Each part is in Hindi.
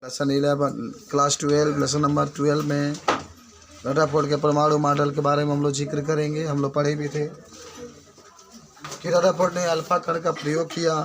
लेसन 11 क्लास 12 लेसन नंबर 12 में रदरफोर्ड के परमाणु मॉडल के बारे में हम लोग जिक्र करेंगे। हम लोग पढ़े भी थे कि रदरफोर्ड ने अल्फा कण का प्रयोग किया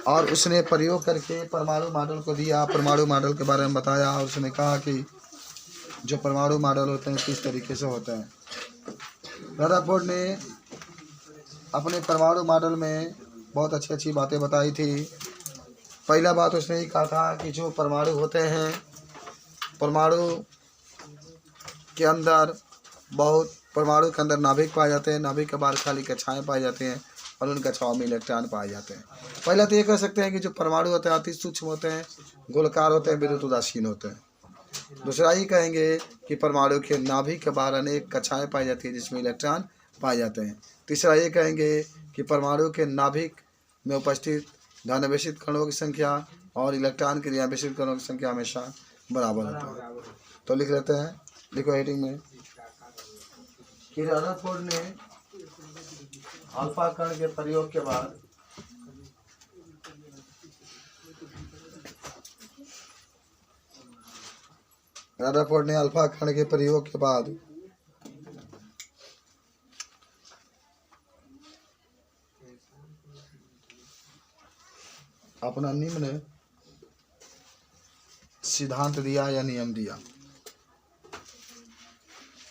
और उसने प्रयोग करके परमाणु मॉडल को दिया। परमाणु मॉडल के बारे में बताया और उसने कहा कि जो परमाणु मॉडल होते हैं किस तरीके से होते हैं। रदरफोर्ड ने अपने परमाणु मॉडल में बहुत अच्छी अच्छी बातें बताई थी। पहला बात उसने ये कहा था कि जो परमाणु होते हैं, परमाणु के अंदर परमाणु के अंदर नाभिक पाए जाते हैं। नाभिक के बाहर खाली कक्षाएं पाए जाते हैं और उन कक्षाओं में इलेक्ट्रॉन पाए जाते हैं। पहला तो ये कह सकते हैं कि जो परमाणु होते हैं अति सूक्ष्म होते हैं, गोलाकार होते हैं, विद्युत उदासीन होते हैं। दूसरा ये कहेंगे कि परमाणु के नाभिक के बाहर अनेक कक्षाएं पाई जाती हैं जिसमें इलेक्ट्रॉन पाए जाते हैं। तीसरा ये कहेंगे कि परमाणु के नाभिक में उपस्थित धनावेशित कणों की संख्या और इलेक्ट्रॉन के ऋणावेशित कणों की संख्या हमेशा बराबर होती है। तो लिख लेते हैं, लिखो हेडिंग में कि रदरफोर्ड ने अल्फा कण के प्रयोग के बाद रदरफोर्ड ने अल्फा कण के प्रयोग के बाद अपना निम्न सिद्धांत दिया या नियम दिया।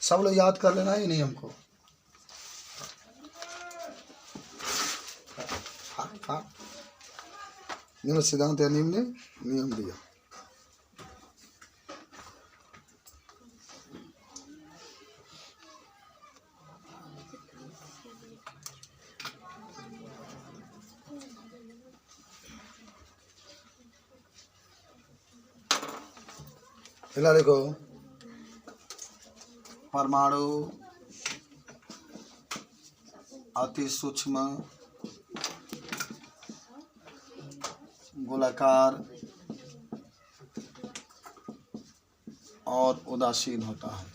सब लोग याद कर लेना ये नियम को। निम्न सिद्धांत या निम्न नियम दिया। पहला देखो, परमाणु अति सूक्ष्म, गोलाकार और उदासीन होता है।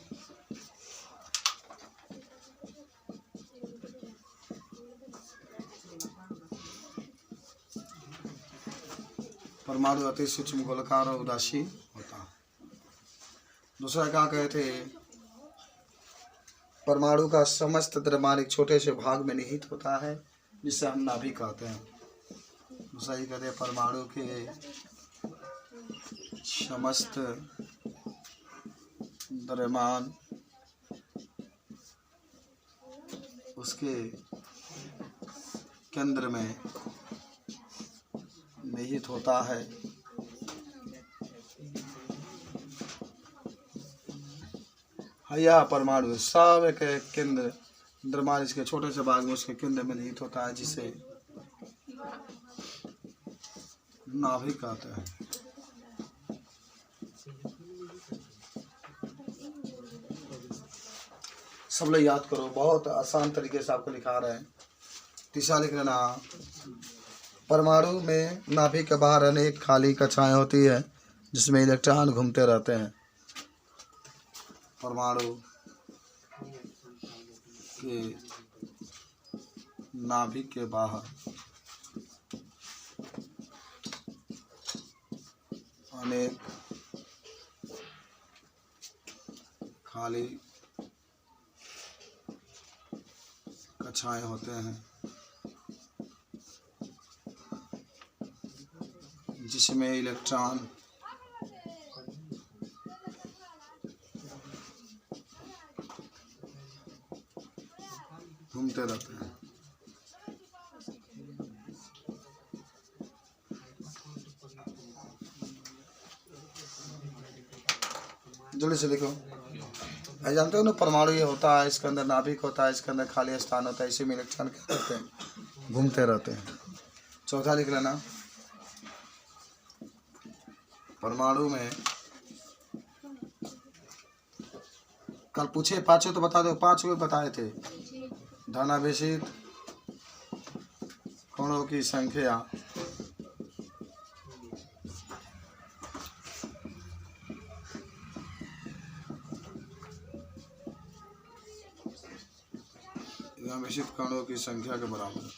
परमाणु अति सूक्ष्म, गोलाकार और उदासीन होता है। दूसरा क्या कहे थे, परमाणु का समस्त द्रव्यमान एक छोटे से भाग में निहित होता है जिसे हम नाभिक कहते हैं। दूसरा ये कहते हैं परमाणु के समस्त द्रव्यमान उसके केंद्र में निहित होता है। यह परमाणु सब एक केंद्र द्रव्यमान इसके छोटे से भाग में उसके केंद्र में निहित होता है जिसे नाभिक कहते हैं। सब लोग याद करो, बहुत आसान तरीके से आपको लिखा रहे हैं। तीसरा लिख लेना, परमाणु में नाभिक के बाहर अनेक खाली कक्षाएं होती है जिसमें इलेक्ट्रॉन घूमते रहते हैं। परमाणु के नाभिक के बाहर अनेक खाली कक्षाएं होते हैं जिसमें इलेक्ट्रॉन घूमते रहते हैं। जल्दी से लिखो। जानते हो ना, परमाणु ये होता है, इसके अंदर नाभिक होता है, इसके अंदर खाली स्थान होता है, इसी में इलेक्ट्रॉन क्या करते हैं, घूमते रहते हैं। चौथा लिख लेना, परमाणु में कल पूछे पांचों तो बता दो, 5 को बताए थे। धनावेशित कणों की संख्या धनावेशित कणों की संख्या के बराबर।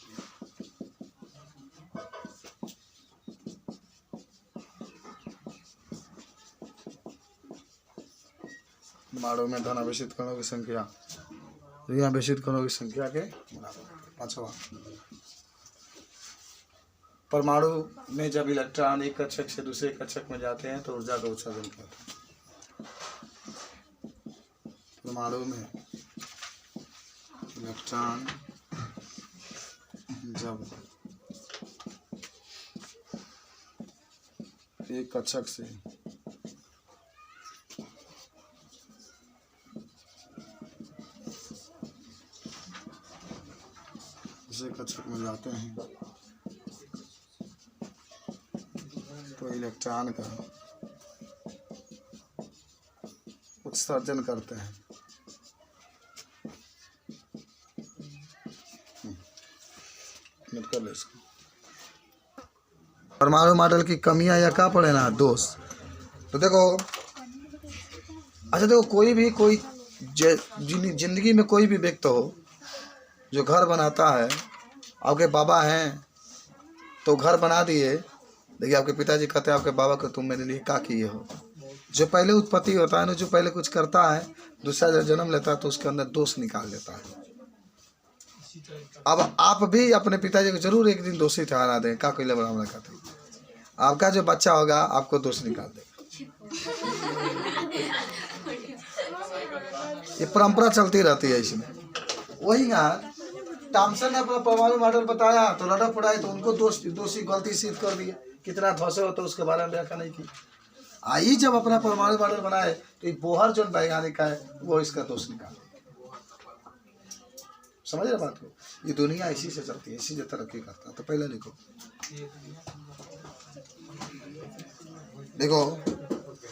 परमाणु में धनावेशित कणों की संख्या, ऋणावेशित कणों की संख्या के बराबर। पांचवा, परमाणु में जब इलेक्ट्रॉन एक कक्षक से दूसरे कक्षक में जाते हैं तो ऊर्जा का उत्सर्जन करते हैं। परमाणु में इलेक्ट्रॉन जब एक कक्षक से दूसरे कक्षक में जाते हैं तो इलेक्ट्रॉन का उत्सर्जन करते हैं। नोट कर ले इसको। परमाणु मॉडल की कमियां या क्या पड़े ना, दोष। तो देखो, अच्छा देखो, कोई जिंदगी में कोई भी व्यक्ति हो जो घर बनाता है, आपके बाबा हैं तो घर बना दिए, देखिए आपके पिताजी कहते हैं आपके बाबा को तुम मेरे लिए क्या किए हो। जो पहले उत्पत्ति होता है ना, जो पहले कुछ करता है, दूसरा जब जन्म लेता है तो उसके अंदर दोष निकाल देता है। अब आप भी अपने पिताजी को जरूर एक दिन दोषी ठहरा दें, क्या कोई बड़ा कहते, आपका जो बच्चा होगा आपको दोष निकाल देगा। ये परंपरा चलती रहती है इसमें। वही ना, थॉमसन ने अपना परमाणु मॉडल बताया तो रदरफोर्ड आए तो उनको दोषी गलती सिद्ध कर दिया। कितना ध्वंसे होता है उसके बारे में व्याख्या नहीं की। आई जब अपना परमाणु मॉडल बनाए तो ये बोहर जो वैज्ञानिक है वो इसका दोष निकाले। समझ रहे बात को? ये दुनिया इसी से चलती है, इसी से तरक्की करता है। तो पहले लिखो, देखो,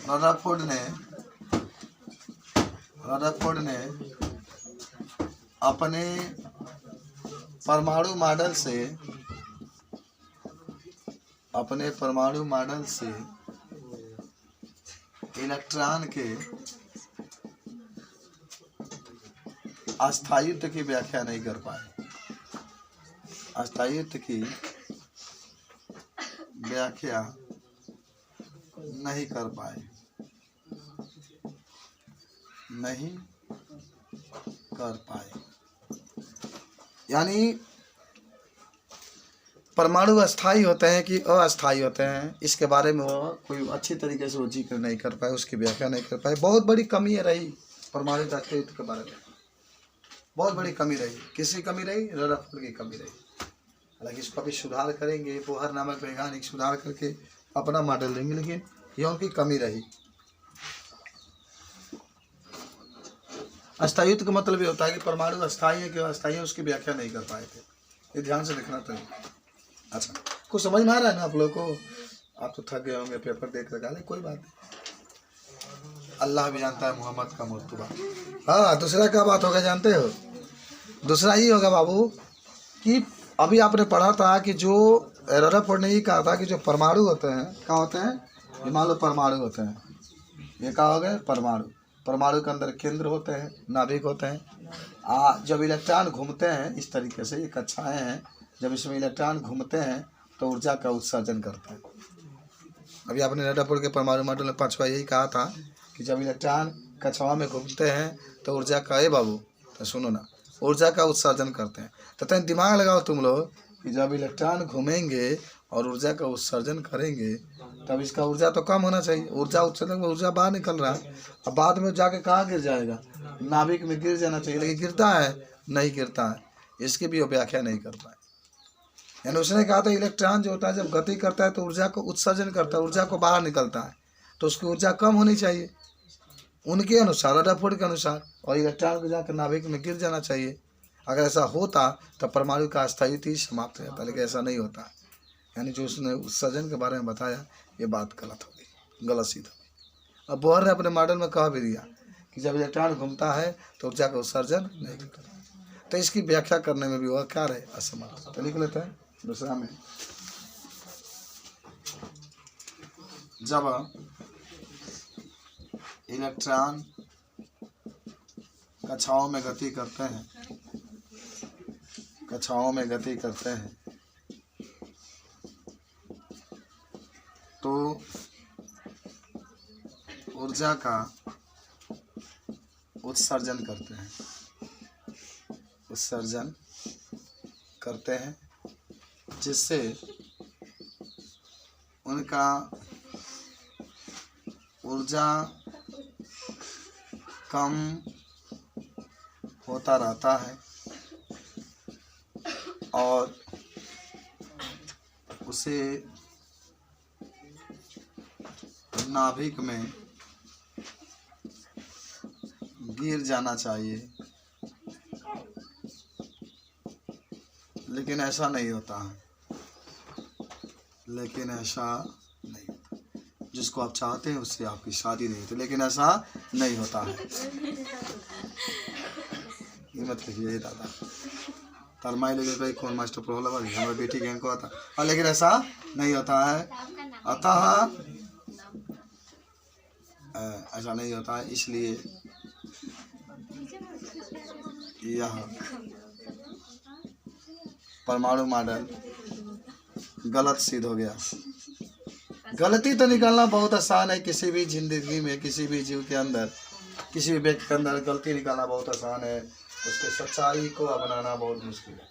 रदरफोर्ड ने अपने परमाणु मॉडल से इलेक्ट्रॉन के अस्थायित्व की व्याख्या नहीं कर पाए। अस्थायित्व की व्याख्या नहीं कर पाए, यानी परमाणु अस्थायी होते हैं कि अस्थायी होते हैं, इसके बारे में वो कोई अच्छी तरीके से वो जिक्र नहीं कर पाए, उसकी व्याख्या नहीं कर पाए। बहुत बड़ी कमी रही परमाणु अस्तित्व के बारे में, बहुत बड़ी कमी रही। किसकी कमी रही? रदरफोर्ड की कमी रही। हालांकि इसको अभी सुधार करेंगे, बोहर नामक वैज्ञानिक सुधार करके अपना मॉडल देंगे, लेकिन यह उनकी कमी रही। अस्थायित्व का मतलब ये होता है कि परमाणु अस्थायी है कि अस्थायी है, उसकी व्याख्या नहीं कर पाए थे। ये ध्यान से देखना चाहिए। अच्छा, कुछ समझ में आ रहा है ना आप लोगों को? आप तो थक गए होंगे पेपर देख रहे, कोई बात नहीं, अल्लाह भी जानता है मोहम्मद का मर्तबा। हाँ, दूसरा क्या बात होगा जानते हो? दूसरा ही होगा बाबू कि अभी आपने पढ़ा था कि जो रदरफोर्ड ने ही कहा था कि जो परमाणु होते हैं, क्या होते हैं? ये मान लो परमाणु होते हैं, ये क्या हो गए? परमाणु के अंदर केंद्र होते हैं, नाभिक होते हैं। जब इलेक्ट्रॉन घूमते हैं इस तरीके से, ये कक्षाएं हैं, जब इसमें इलेक्ट्रॉन घूमते हैं तो ऊर्जा का उत्सर्जन करते हैं। अभी आपने रदरफोर्ड के परमाणु मॉडल में पांचवा यही कहा था कि जब इलेक्ट्रॉन कक्षाओं में घूमते हैं तो ऊर्जा का, बाबू तो सुनो ना, ऊर्जा का उत्सर्जन करते हैं। तो तुम दिमाग लगाओ तुम लोग कि जब इलेक्ट्रॉन घूमेंगे और ऊर्जा का उत्सर्जन करेंगे तब इसका ऊर्जा तो कम होना चाहिए। ऊर्जा उत्सर्जन में ऊर्जा बाहर निकल रहा है, अब बाद में जाके कहाँ गिर जाएगा? नाभिक में गिर जाना चाहिए, लेकिन गिरता है? नहीं गिरता है। इसकी भी वो व्याख्या नहीं कर पाए। यानी उसने कहा था इलेक्ट्रॉन जो होता है जब गति करता है तो ऊर्जा को उत्सर्जन करता है, ऊर्जा को बाहर निकलता है, तो उसकी ऊर्जा कम होनी चाहिए उनके अनुसार, रदरफोर्ड के अनुसार, और इलेक्ट्रॉन को जाकर नाभिक में गिर जाना चाहिए। अगर ऐसा होता तो परमाणु का अस्थायित्व ही समाप्त हो जाता, लेकिन ऐसा नहीं होता। यानी जो उसने उत्सर्जन के बारे में बताया ये बात गलत हो गई, गलत सिद्ध हो गई। अब बोहर ने अपने मॉडल में कह भी दिया कि जब इलेक्ट्रॉन घूमता है तो ऊर्जा का उत्सर्जन नहीं करता। तो इसकी व्याख्या करने में भी वह क्या रहे? असमर्थ। तो लिख लेते हैं दूसरा में, जब इलेक्ट्रॉन कक्षाओं में गति करते हैं तो ऊर्जा का उत्सर्जन करते हैं जिससे उनका ऊर्जा कम होता रहता है और उसे नाभिक में गिर जाना चाहिए, लेकिन ऐसा नहीं होता है। जिसको आप चाहते हैं उससे आपकी शादी नहीं होती, लेकिन ऐसा नहीं होता है। हिम्मत लिखिए दादा तरमाई लगे भाई कौन मास्टर प्रॉब्लम है हमारे बेटी गैंग को आता है, लेकिन ऐसा नहीं होता है। अतः ऐसा नहीं होता है, इसलिए यह परमाणु मॉडल गलत सिद्ध हो गया। गलती तो निकालना बहुत आसान है, किसी भी जिंदगी में, किसी भी जीव के अंदर, किसी भी व्यक्ति के अंदर गलती निकालना बहुत आसान है, उसके सच्चाई को अपनाना बहुत मुश्किल है।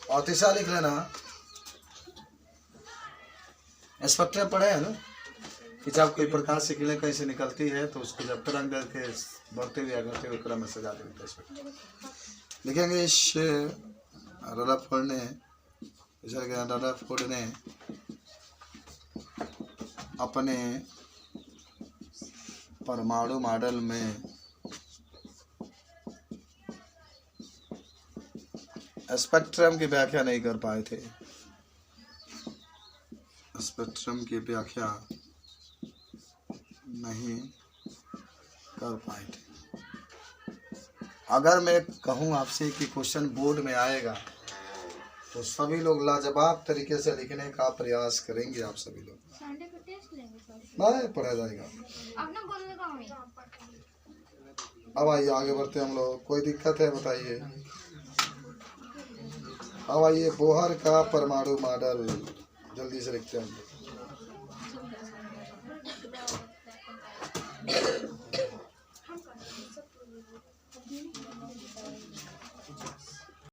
और तीसरा लिख लेना, स्पेक्ट्रम पढ़े है ना कि जब कोई प्रकाश की किरणें कहीं से निकलती है तो उसको जब तरंग के बढ़ते हुए घटते हुए क्रम में सजा देते हैं। लिखेंगे इस रदरफोर्ड ने अपने परमाणु मॉडल में स्पेक्ट्रम की व्याख्या नहीं कर पाए थे। स्पेक्ट्रम की व्याख्या नहीं कर पाए थे। अगर मैं कहूँ आपसे कि क्वेश्चन बोर्ड में आएगा तो सभी लोग लाजवाब तरीके से लिखने का प्रयास करेंगे। आप सभी लोग नहीं पढ़ा जाएगा। अब आइए आगे बढ़ते हम लोग। कोई दिक्कत है बताइए। अब आइए बोहर का परमाणु मॉडल जल्दी से लिखते हैं।